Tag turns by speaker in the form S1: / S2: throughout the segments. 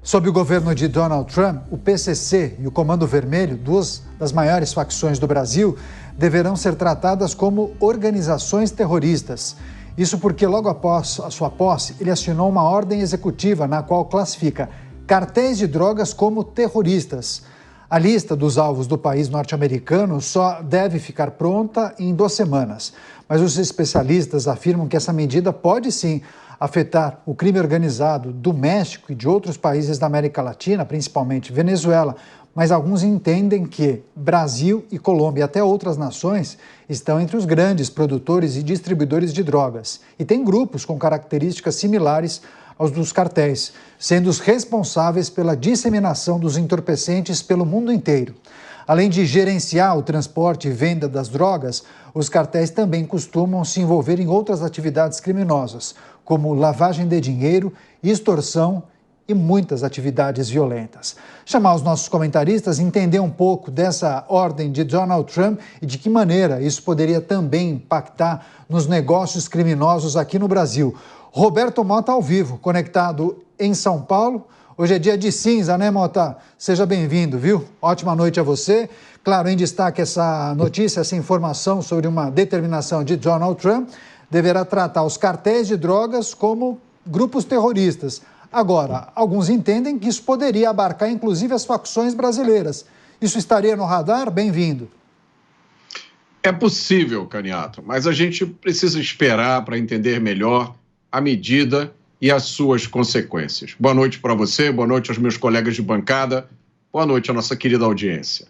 S1: Sob o governo de Donald Trump, o PCC e o Comando Vermelho, duas das maiores facções do Brasil, deverão ser tratadas como organizações terroristas. Isso porque logo após a sua posse, ele assinou uma ordem executiva na qual classifica cartéis de drogas como terroristas. A lista dos alvos do país norte-americano só deve ficar pronta em 2 semanas. Mas os especialistas afirmam que essa medida pode sim afetar o crime organizado do México e de outros países da América Latina, principalmente Venezuela, mas alguns entendem que Brasil e Colômbia e até outras nações estão entre os grandes produtores e distribuidores de drogas. E tem grupos com características similares aos dos cartéis, sendo os responsáveis pela disseminação dos entorpecentes pelo mundo inteiro. Além de gerenciar o transporte e venda das drogas, os cartéis também costumam se envolver em outras atividades criminosas, como lavagem de dinheiro, extorsão e muitas atividades violentas. Chamar os nossos comentaristas, entender um pouco dessa ordem de Donald Trump e de que maneira isso poderia também impactar nos negócios criminosos aqui no Brasil. Roberto Mota ao vivo, conectado em São Paulo. Hoje é dia de cinza, né, Mota? Seja bem-vindo, viu? Ótima noite a você. Claro, em destaque essa notícia, essa informação sobre uma determinação de Donald Trump, deverá tratar os cartéis de drogas como grupos terroristas. Agora, alguns entendem que isso poderia abarcar inclusive as facções brasileiras. Isso estaria no radar? Bem-vindo.
S2: É possível, Caniato, mas a gente precisa esperar para entender melhor a medida e as suas consequências. Boa noite para você, boa noite aos meus colegas de bancada, boa noite à nossa querida audiência.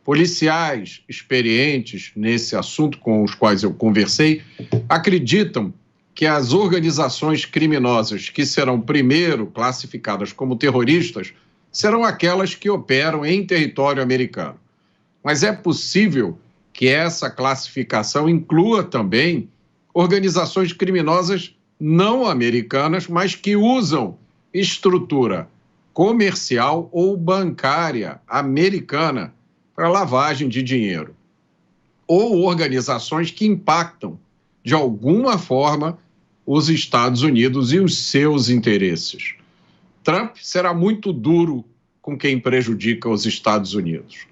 S2: Policiais experientes nesse assunto com os quais eu conversei acreditam que as organizações criminosas que serão primeiro classificadas como terroristas serão aquelas que operam em território americano. Mas é possível que essa classificação inclua também organizações criminosas não americanas, mas que usam estrutura comercial ou bancária americana para lavagem de dinheiro, ou organizações que impactam, de alguma forma, os Estados Unidos e os seus interesses. Trump será muito duro com quem prejudica os Estados Unidos.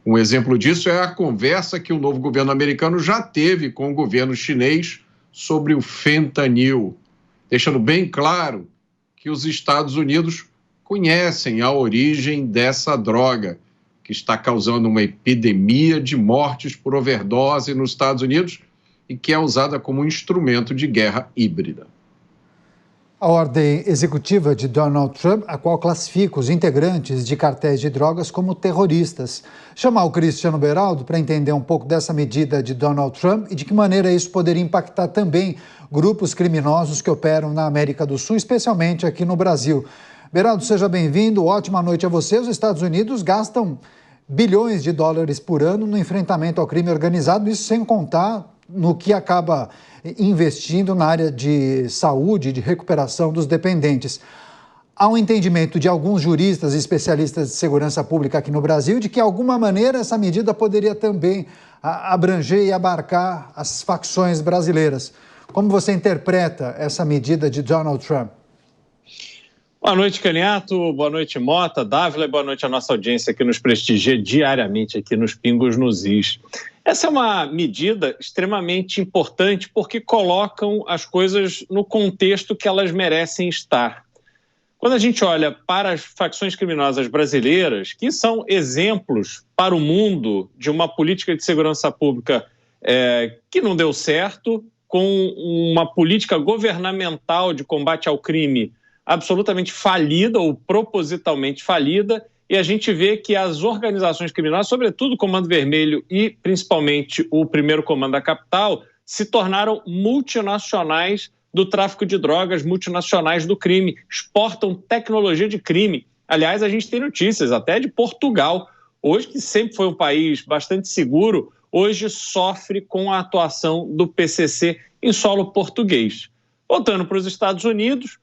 S2: Um exemplo disso é a conversa que o novo governo americano já teve com o governo chinês sobre o fentanil, deixando bem claro que os Estados Unidos conhecem a origem dessa droga, que está causando uma epidemia de mortes por overdose nos Estados Unidos e que é usada como um instrumento de guerra híbrida.
S1: A ordem executiva de Donald Trump, a qual classifica os integrantes de cartéis de drogas como terroristas. Chamar o Cristiano Beraldo para entender um pouco dessa medida de Donald Trump e de que maneira isso poderia impactar também grupos criminosos que operam na América do Sul, especialmente aqui no Brasil. Beraldo, seja bem-vindo, ótima noite a você. Os Estados Unidos gastam bilhões de dólares por ano no enfrentamento ao crime organizado, isso sem contar no que acaba investindo na área de saúde e de recuperação dos dependentes. Há um entendimento de alguns juristas e especialistas de segurança pública aqui no Brasil de que, de alguma maneira, essa medida poderia também abranger e abarcar as facções brasileiras. Como você interpreta essa medida de Donald Trump?
S3: Boa noite, Caniato. Boa noite, Mota, Dávila. Boa noite à nossa audiência que nos prestigia diariamente aqui nos Pingos nos Is. Essa é uma medida extremamente importante porque colocam as coisas no contexto que elas merecem estar. Quando a gente olha para as facções criminosas brasileiras, que são exemplos para o mundo de uma política de segurança pública que não deu certo, com uma política governamental de combate ao crime absolutamente falida ou propositalmente falida, e a gente vê que as organizações criminosas, sobretudo o Comando Vermelho e principalmente o Primeiro Comando da Capital, se tornaram multinacionais do tráfico de drogas, multinacionais do crime, exportam tecnologia de crime. Aliás, a gente tem notícias até de Portugal, hoje que sempre foi um país bastante seguro, hoje sofre com a atuação do PCC em solo português. Voltando para os Estados Unidos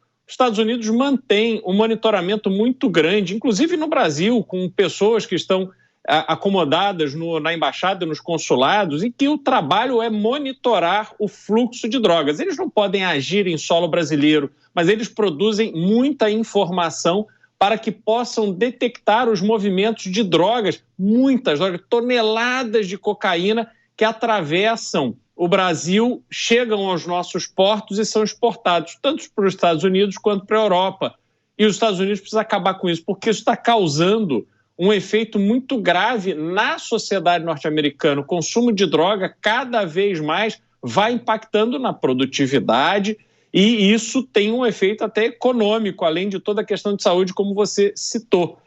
S3: mantém um monitoramento muito grande, inclusive no Brasil, com pessoas que estão acomodadas na embaixada, nos consulados, e que o trabalho é monitorar o fluxo de drogas. Eles não podem agir em solo brasileiro, mas eles produzem muita informação para que possam detectar os movimentos de drogas, muitas drogas, toneladas de cocaína que atravessam o Brasil, chegam aos nossos portos e são exportados, tanto para os Estados Unidos quanto para a Europa. E os Estados Unidos precisam acabar com isso, porque isso está causando um efeito muito grave na sociedade norte-americana. O consumo de droga cada vez mais vai impactando na produtividade e isso tem um efeito até econômico, além de toda a questão de saúde, como você citou.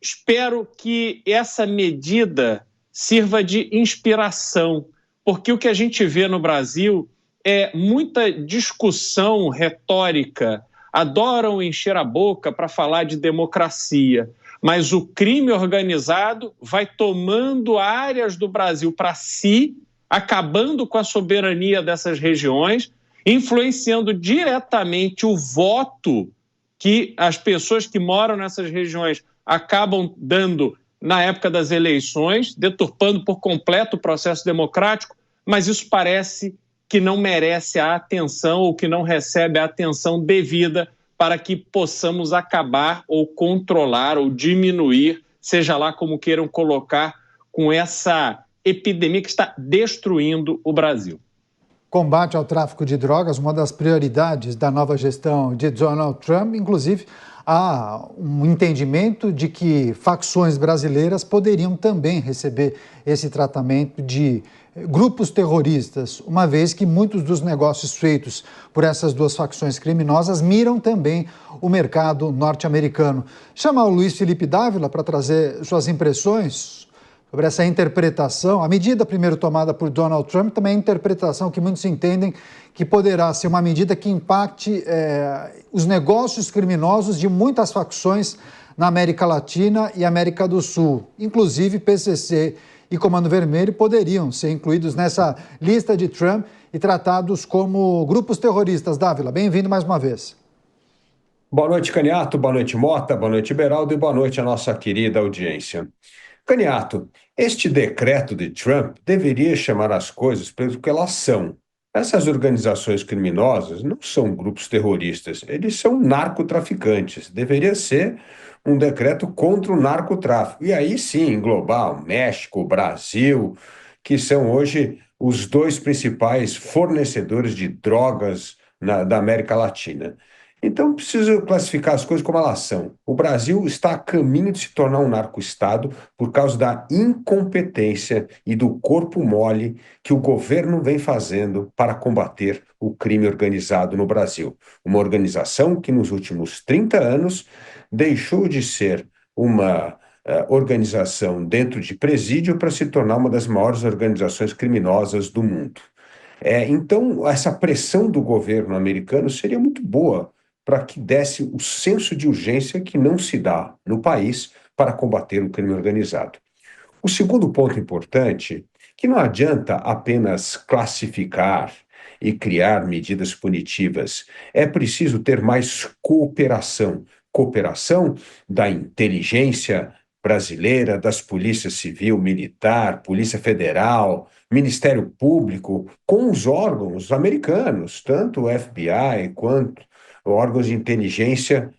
S3: Espero que essa medida sirva de inspiração, porque o que a gente vê no Brasil é muita discussão retórica, adoram encher a boca para falar de democracia, mas o crime organizado vai tomando áreas do Brasil para si, acabando com a soberania dessas regiões, influenciando diretamente o voto que as pessoas que moram nessas regiões acabam dando na época das eleições, deturpando por completo o processo democrático, mas isso parece que não merece a atenção ou que não recebe a atenção devida para que possamos acabar ou controlar ou diminuir, seja lá como queiram colocar, com essa epidemia que está destruindo o Brasil.
S1: Combate ao tráfico de drogas, uma das prioridades da nova gestão de Donald Trump, inclusive há um entendimento de que facções brasileiras poderiam também receber esse tratamento de grupos terroristas, uma vez que muitos dos negócios feitos por essas duas facções criminosas miram também o mercado norte-americano. Chamar o Luiz Felipe Dávila para trazer suas impressões sobre essa interpretação. A medida primeiro tomada por Donald Trump também é a interpretação que muitos entendem que poderá ser uma medida que impacte os negócios criminosos de muitas facções na América Latina e América do Sul. Inclusive, PCC e Comando Vermelho poderiam ser incluídos nessa lista de Trump e tratados como grupos terroristas. Dávila, bem-vindo mais uma vez.
S4: Boa noite, Caniato, boa noite, Mota, boa noite, Beraldo, e boa noite à nossa querida audiência. Caniato, este decreto de Trump deveria chamar as coisas pelo que elas são. Essas organizações criminosas não são grupos terroristas, eles são narcotraficantes. Deveria ser um decreto contra o narcotráfico. E aí sim, englobar o México, o Brasil, que são hoje os dois principais fornecedores de drogas da América Latina. Então, preciso classificar as coisas como elas são. O Brasil está a caminho de se tornar um narco-estado por causa da incompetência e do corpo mole que o governo vem fazendo para combater o crime organizado no Brasil. Uma organização que nos últimos 30 anos deixou de ser uma organização dentro de presídio para se tornar uma das maiores organizações criminosas do mundo. Então, essa pressão do governo americano seria muito boa para que desse o senso de urgência que não se dá no país para combater o crime organizado. O segundo ponto importante, que não adianta apenas classificar e criar medidas punitivas, é preciso ter mais cooperação. Cooperação da inteligência brasileira, das polícias civil, militar, Polícia Federal, Ministério Público, com os órgãos americanos, tanto o FBI quanto órgãos de inteligência,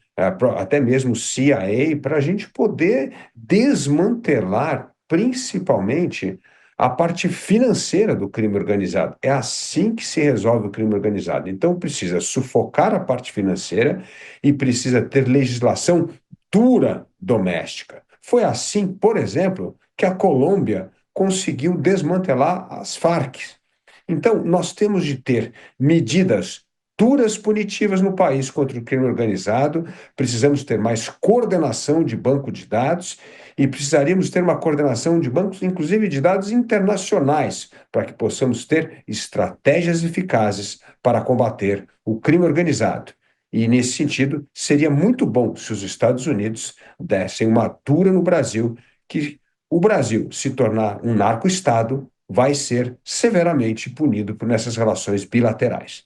S4: até mesmo CIA, para a gente poder desmantelar, principalmente, a parte financeira do crime organizado. É assim que se resolve o crime organizado. Então, precisa sufocar a parte financeira e precisa ter legislação dura doméstica. Foi assim, por exemplo, que a Colômbia conseguiu desmantelar as Farc. Então, nós temos de ter medidas duras punitivas no país contra o crime organizado, precisamos ter mais coordenação de banco de dados e precisaríamos ter uma coordenação de bancos, inclusive de dados internacionais, para que possamos ter estratégias eficazes para combater o crime organizado. E, nesse sentido, seria muito bom se os Estados Unidos dessem uma dura no Brasil, que o Brasil se tornar um narco-estado vai ser severamente punido por nessas relações bilaterais.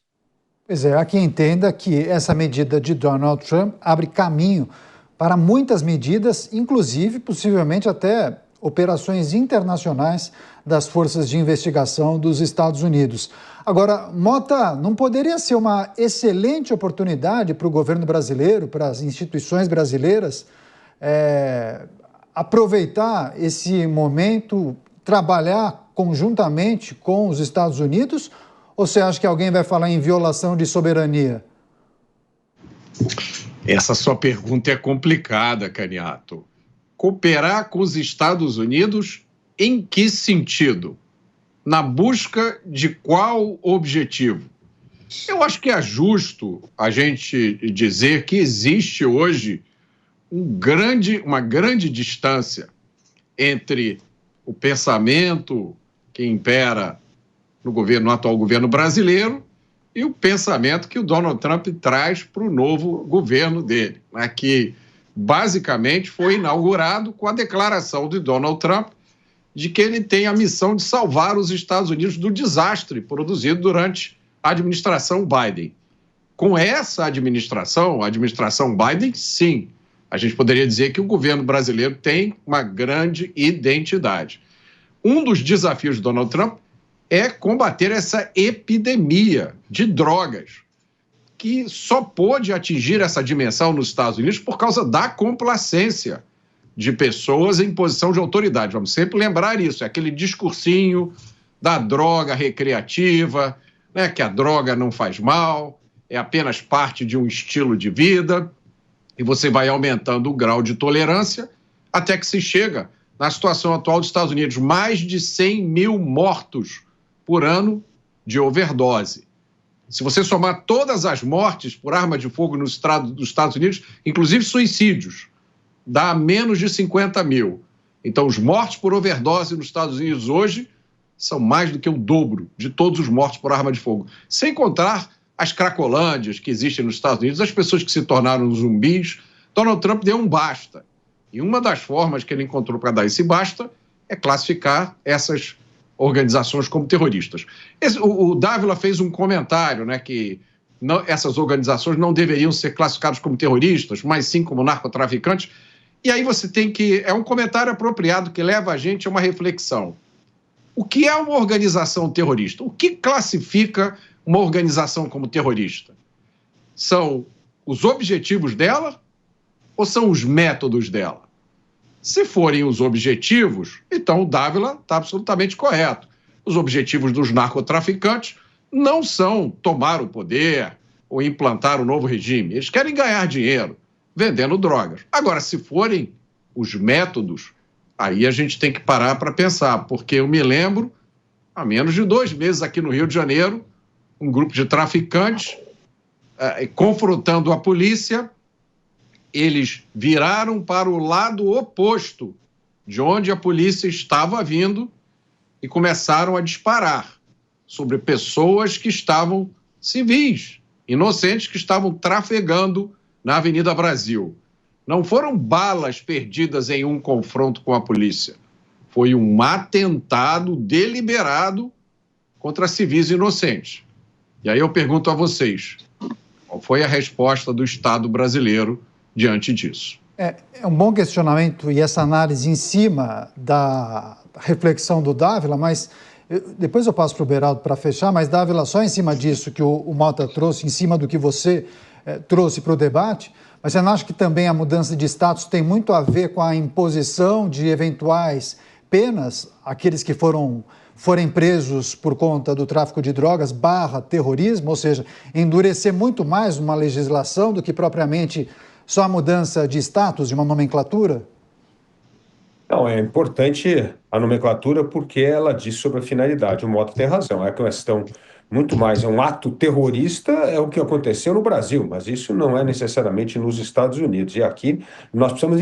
S1: Pois é, há quem entenda que essa medida de Donald Trump abre caminho para muitas medidas, inclusive, possivelmente até operações internacionais das forças de investigação dos Estados Unidos. Agora, Mota, não poderia ser uma excelente oportunidade para o governo brasileiro, para as instituições brasileiras, aproveitar esse momento, trabalhar conjuntamente com os Estados Unidos? Ou você acha que alguém vai falar em violação de soberania?
S2: Essa sua pergunta é complicada, Caniato. Cooperar com os Estados Unidos em que sentido? Na busca de qual objetivo? Eu acho que é justo a gente dizer que existe hoje uma grande distância entre o pensamento que impera no atual governo brasileiro e o pensamento que o Donald Trump traz para o novo governo dele, né, que basicamente foi inaugurado com a declaração de Donald Trump de que ele tem a missão de salvar os Estados Unidos do desastre produzido durante a administração Biden. Com essa administração, a administração Biden, sim, a gente poderia dizer que o governo brasileiro tem uma grande identidade. Um dos desafios de Donald Trump é combater essa epidemia de drogas, que só pôde atingir essa dimensão nos Estados Unidos por causa da complacência de pessoas em posição de autoridade. Vamos sempre lembrar isso, é aquele discursinho da droga recreativa, né, que a droga não faz mal, é apenas parte de um estilo de vida, e você vai aumentando o grau de tolerância até que se chega na situação atual dos Estados Unidos, mais de 100 mil mortos por ano de overdose. Se você somar todas as mortes por arma de fogo nos Estados Unidos, inclusive suicídios, dá menos de 50 mil. Então, os mortos por overdose nos Estados Unidos hoje são mais do que o dobro de todos os mortos por arma de fogo. Sem contar as cracolândias que existem nos Estados Unidos, as pessoas que se tornaram zumbis. Donald Trump deu um basta. E uma das formas que ele encontrou para dar esse basta é classificar essas organizações como terroristas. O Dávila fez um comentário, né, que essas organizações não deveriam ser classificadas como terroristas, mas sim como narcotraficantes. E aí você tem que... É um comentário apropriado que leva a gente a uma reflexão. O que é uma organização terrorista? O que classifica uma organização como terrorista? São os objetivos dela ou são os métodos dela? Se forem os objetivos, então o Dávila está absolutamente correto. Os objetivos dos narcotraficantes não são tomar o poder ou implantar um novo regime. Eles querem ganhar dinheiro vendendo drogas. Agora, se forem os métodos, aí a gente tem que parar para pensar, porque eu me lembro, há menos de 2 meses aqui no Rio de Janeiro, um grupo de traficantes confrontando a polícia, eles viraram para o lado oposto de onde a polícia estava vindo e começaram a disparar sobre pessoas que estavam civis, inocentes, que estavam trafegando na Avenida Brasil. Não foram balas perdidas em um confronto com a polícia. Foi um atentado deliberado contra civis inocentes. E aí eu pergunto a vocês, qual foi a resposta do Estado brasileiro diante disso?
S1: É um bom questionamento e essa análise em cima da reflexão do Dávila, mas depois eu passo para o Beraldo para fechar, mas Dávila, só em cima disso que o Mota trouxe, em cima do que você trouxe para o debate, mas você não acha que também a mudança de status tem muito a ver com a imposição de eventuais penas àqueles que forem presos por conta do tráfico de drogas / terrorismo, ou seja, endurecer muito mais uma legislação do que propriamente só a mudança de status, de uma nomenclatura?
S4: Não, é importante a nomenclatura porque ela diz sobre a finalidade. O Mota tem razão, é questão muito mais, é um ato terrorista, é o que aconteceu no Brasil, mas isso não é necessariamente nos Estados Unidos. E aqui nós precisamos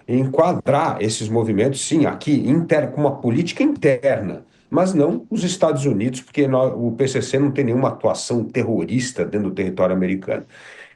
S4: enquadrar esses movimentos, sim, aqui, com uma política interna, mas não os Estados Unidos, porque o PCC não tem nenhuma atuação terrorista dentro do território americano.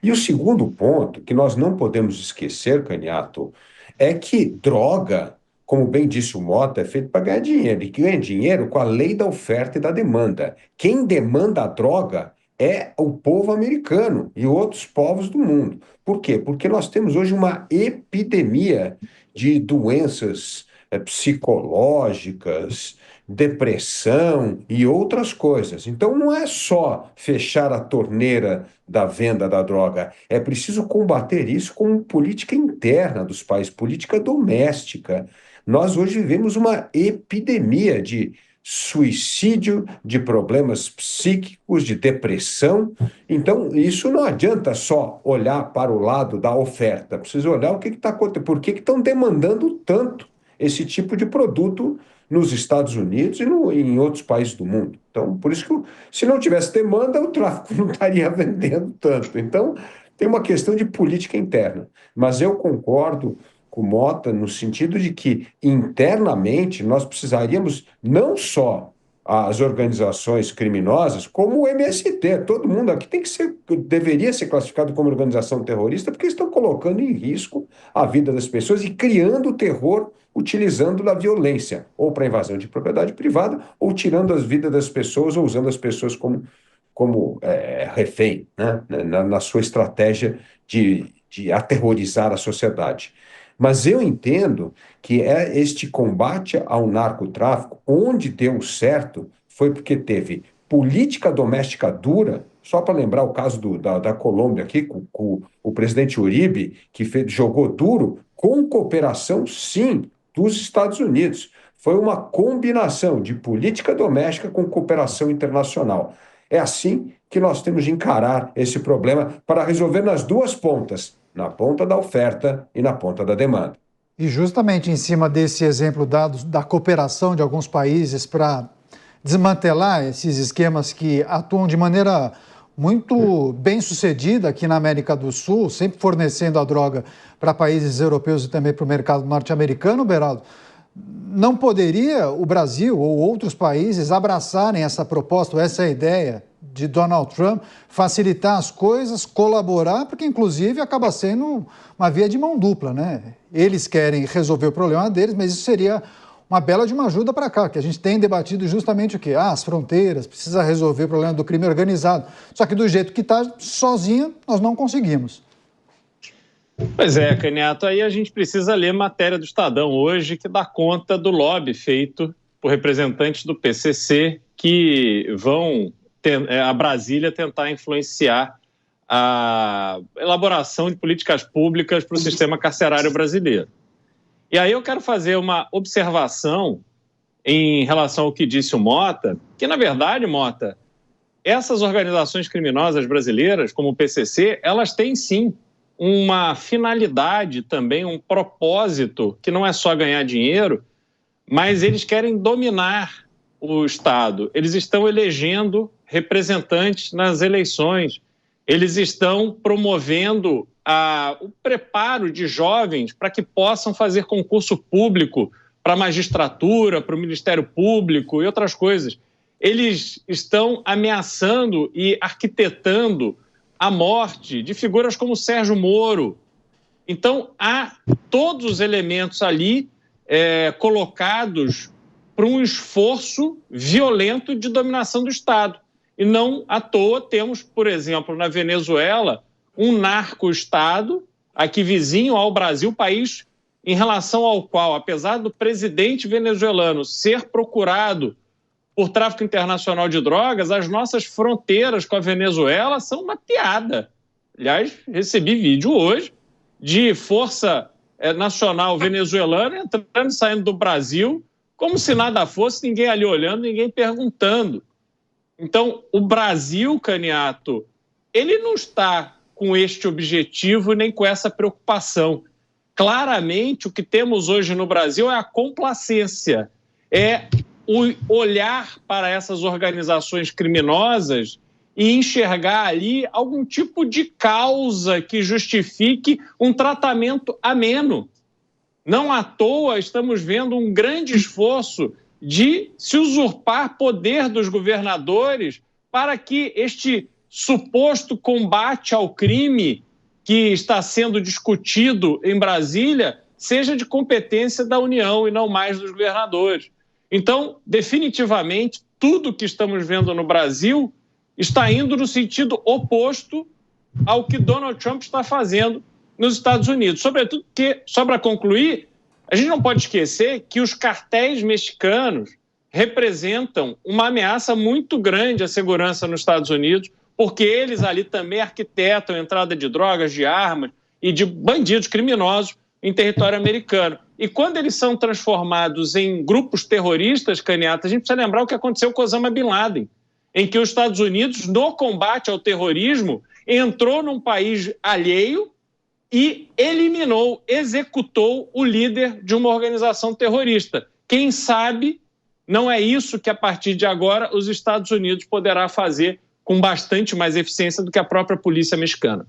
S4: E o segundo ponto, que nós não podemos esquecer, Caniato, é que droga, como bem disse o Mota, é feito para ganhar dinheiro. E ganha dinheiro com a lei da oferta e da demanda. Quem demanda a droga é o povo americano e outros povos do mundo. Por quê? Porque nós temos hoje uma epidemia de doenças psicológicas, depressão e outras coisas. Então, não é só fechar a torneira da venda da droga, é preciso combater isso com política interna dos países, política doméstica. Nós hoje vivemos uma epidemia de suicídio, de problemas psíquicos, de depressão. Então, isso não adianta só olhar para o lado da oferta, precisa olhar o que está acontecendo, por que estão demandando tanto esse tipo de produto nos Estados Unidos e em outros países do mundo. Então, por isso que se não tivesse demanda, o tráfico não estaria vendendo tanto. Então, tem uma questão de política interna. Mas eu concordo com o Mota no sentido de que, internamente, nós precisaríamos não só as organizações criminosas, como o MST. Todo mundo aqui deveria ser classificado como organização terrorista, porque estão colocando em risco a vida das pessoas e criando terror utilizando da violência, ou para invasão de propriedade privada, ou tirando as vidas das pessoas, ou usando as pessoas como refém, né? Na sua estratégia de aterrorizar a sociedade. Mas eu entendo que este combate ao narcotráfico, onde deu certo, foi porque teve política doméstica dura. Só para lembrar o caso da Colômbia aqui, com o presidente Uribe, que jogou duro, com cooperação, sim, dos Estados Unidos. Foi uma combinação de política doméstica com cooperação internacional. É assim que nós temos de encarar esse problema para resolver nas duas pontas, na ponta da oferta e na ponta da demanda.
S1: E justamente em cima desse exemplo dado da cooperação de alguns países para desmantelar esses esquemas que atuam de maneira muito bem sucedida aqui na América do Sul, sempre fornecendo a droga para países europeus e também para o mercado norte-americano, Beraldo, não poderia o Brasil ou outros países abraçarem essa proposta, essa ideia de Donald Trump, facilitar as coisas, colaborar, porque inclusive acaba sendo uma via de mão dupla, né? Eles querem resolver o problema deles, mas isso seria uma bela de uma ajuda para cá, que a gente tem debatido justamente o quê? As fronteiras, precisa resolver o problema do crime organizado. Só que do jeito que está, sozinha, nós não conseguimos.
S3: Pois é, Caniato, aí a gente precisa ler matéria do Estadão hoje que dá conta do lobby feito por representantes do PCC que vão a Brasília tentar influenciar a elaboração de políticas públicas para o sistema carcerário brasileiro. E aí eu quero fazer uma observação em relação ao que disse o Mota, que na verdade, Mota, essas organizações criminosas brasileiras, como o PCC, elas têm sim uma finalidade também, um propósito, que não é só ganhar dinheiro, mas eles querem dominar o Estado. Eles estão elegendo representantes nas eleições, eles estão promovendo o preparo de jovens para que possam fazer concurso público para a magistratura, para o Ministério Público e outras coisas. Eles estão ameaçando e arquitetando a morte de figuras como Sérgio Moro. Então, há todos os elementos ali colocados para um esforço violento de dominação do Estado. E não à toa temos, por exemplo, na Venezuela, um narco-estado, aqui vizinho ao Brasil, país em relação ao qual, apesar do presidente venezuelano ser procurado por tráfico internacional de drogas, as nossas fronteiras com a Venezuela são uma piada. Aliás, recebi vídeo hoje de Força Nacional venezuelana entrando e saindo do Brasil, como se nada fosse, ninguém ali olhando, ninguém perguntando. Então, o Brasil, Caniato, ele não está com este objetivo nem com essa preocupação. Claramente, o que temos hoje no Brasil é a complacência, é o olhar para essas organizações criminosas e enxergar ali algum tipo de causa que justifique um tratamento ameno. Não à toa estamos vendo um grande esforço de se usurpar poder dos governadores para que este suposto combate ao crime que está sendo discutido em Brasília seja de competência da União e não mais dos governadores. Então, definitivamente, tudo que estamos vendo no Brasil está indo no sentido oposto ao que Donald Trump está fazendo nos Estados Unidos. Sobretudo porque, só para concluir, A gente não pode esquecer que os cartéis mexicanos representam uma ameaça muito grande à segurança nos Estados Unidos, porque eles ali também arquitetam a entrada de drogas, de armas e de bandidos criminosos em território americano. E quando eles são transformados em grupos terroristas, Canhata, a gente precisa lembrar o que aconteceu com Osama Bin Laden, em que os Estados Unidos, no combate ao terrorismo, entrou num país alheio e eliminou, executou o líder de uma organização terrorista. Quem sabe não é isso que, a partir de agora, os Estados Unidos poderá fazer com bastante mais eficiência do que a própria polícia mexicana.